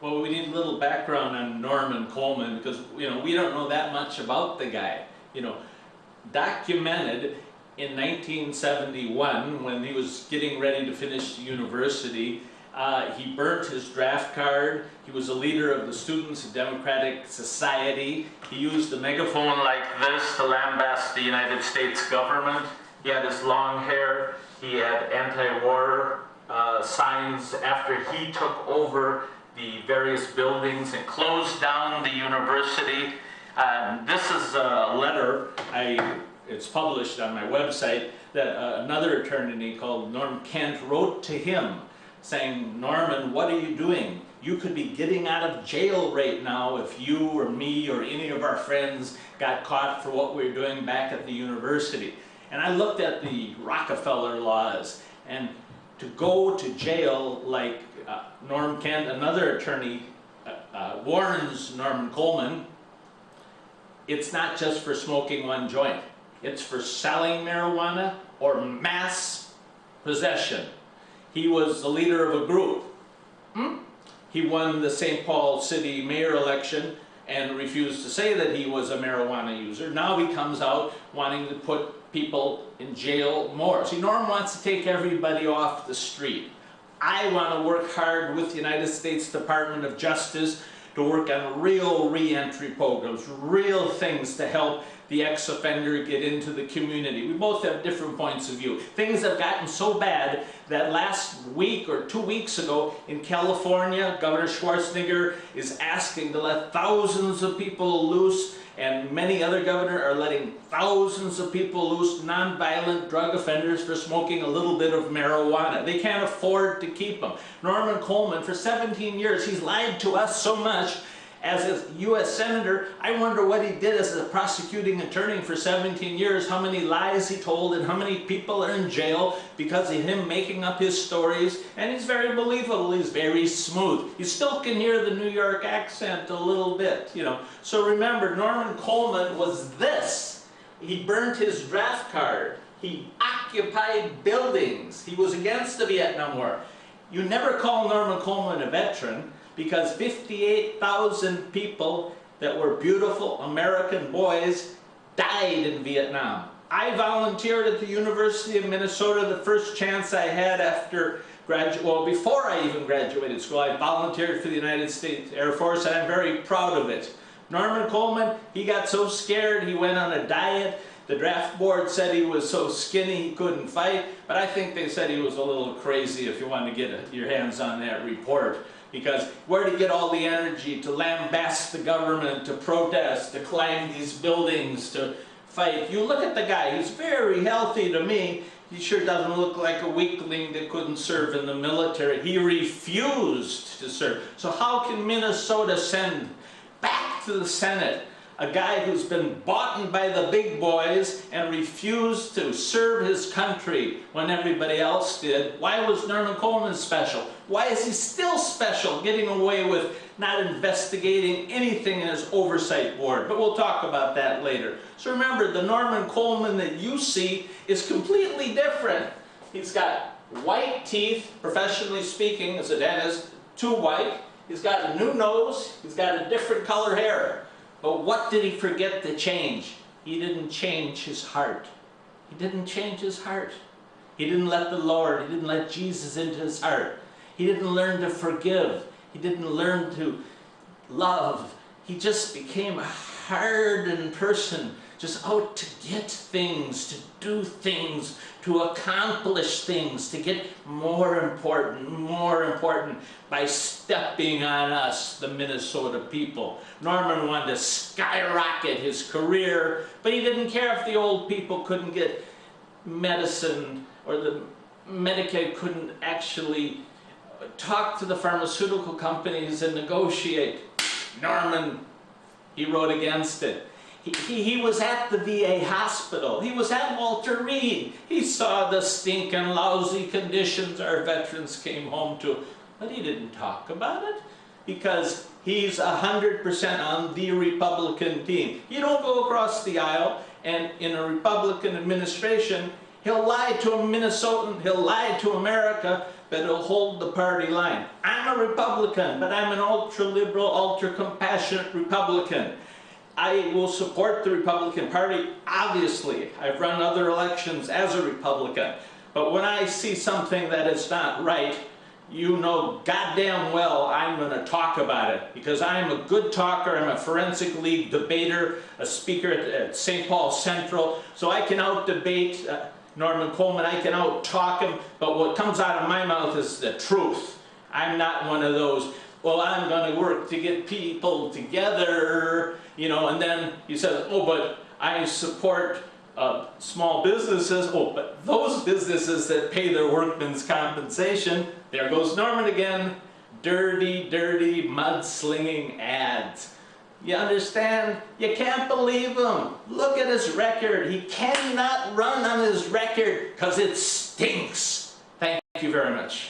Well, we need a little background on Norman Coleman because, we don't know that much about the guy. Documented in 1971 when he was getting ready to finish university, he burnt his draft card. He was a leader of the Students of Democratic Society. He used a megaphone like this to lambast the United States government. He had his long hair. He had anti-war signs after he took over the various buildings and closed down the university. This is a letter, it's published on my website, that another attorney called Norm Kent wrote to him saying, Norman, what are you doing? You could be getting out of jail right now if you or me or any of our friends got caught for what we were doing back at the university. And I looked at the Rockefeller laws, and to go to jail like Norm Kent, another attorney, warns Norman Coleman, it's not just for smoking one joint. It's for selling marijuana or mass possession. He was the leader of a group. He won the St. Paul City mayor election and refused to say that he was a marijuana user. Now he comes out wanting to put people in jail more. See, Norm wants to take everybody off the street. I want to work hard with the United States Department of Justice to work on real re-entry programs, real things to help the ex-offender get into the community. We both have different points of view. Things have gotten so bad that last week or 2 weeks ago in California, Governor Schwarzenegger is asking to let thousands of people loose, and many other governors are letting thousands of people loose, non-violent drug offenders, for smoking a little bit of marijuana. They can't afford to keep them. Norman Coleman, for 17 years, he's lied to us so much. As a U.S. Senator, I wonder what he did as a prosecuting attorney for 17 years, how many lies he told and how many people are in jail because of him making up his stories. And he's very believable, he's very smooth. You still can hear the New York accent a little bit, So remember, Norman Coleman was this. He burnt his draft card. He occupied buildings. He was against the Vietnam War. You never call Norman Coleman a veteran, because 58,000 people that were beautiful American boys died in Vietnam. I volunteered at the University of Minnesota the first chance I had after before I even graduated school. I volunteered for the United States Air Force, and I'm very proud of it. Norman Coleman, he got so scared he went on a diet. The draft board said he was so skinny he couldn't fight, but I think they said he was a little crazy if you want to get your hands on that report. Because where to get all the energy to lambast the government, to protest, to climb these buildings, to fight? You look at the guy, he's very healthy to me. He sure doesn't look like a weakling that couldn't serve in the military. He refused to serve. So how can Minnesota send back to the Senate a guy who's been bought by the big boys and refused to serve his country when everybody else did? Why was Norman Coleman special? Why is he still special, getting away with not investigating anything in his oversight board? But we'll talk about that later. So remember, the Norman Coleman that you see is completely different. He's got white teeth, professionally speaking, as a dentist, too white. He's got a new nose. He's got a different color hair. But what did he forget to change? He didn't change his heart. He didn't change his heart. He didn't let the Lord, he didn't let Jesus into his heart. He didn't learn to forgive. He didn't learn to love. He just became a hardened person, just out to get things, to do things, to accomplish things, to get more important by stepping on us, the Minnesota people. Norman wanted to skyrocket his career, but he didn't care if the old people couldn't get medicine, or the Medicaid couldn't actually talk to the pharmaceutical companies and negotiate. Norman, he wrote against it. He was at the VA hospital. He was at Walter Reed. He saw the stinking, lousy conditions our veterans came home to. But he didn't talk about it because he's 100% on the Republican team. You don't go across the aisle and in a Republican administration, he'll lie to a Minnesotan, he'll lie to America, but it'll hold the party line. I'm a Republican, but I'm an ultra-liberal, ultra-compassionate Republican. I will support the Republican Party, obviously. I've run other elections as a Republican. But when I see something that is not right, you know goddamn well I'm going to talk about it, because I'm a good talker. I'm a forensic league debater, a speaker at St. Paul Central, so I can out-debate Norman Coleman, I can out-talk him, but what comes out of my mouth is the truth. I'm not one of those, well, I'm going to work to get people together, you know, and then he says, oh, but I support small businesses. Oh, but those businesses that pay their workmen's compensation, there goes Norman again. Dirty, dirty, mudslinging ads. You understand? You can't believe him. Look at his record. He cannot run on his record because it stinks. Thank you very much.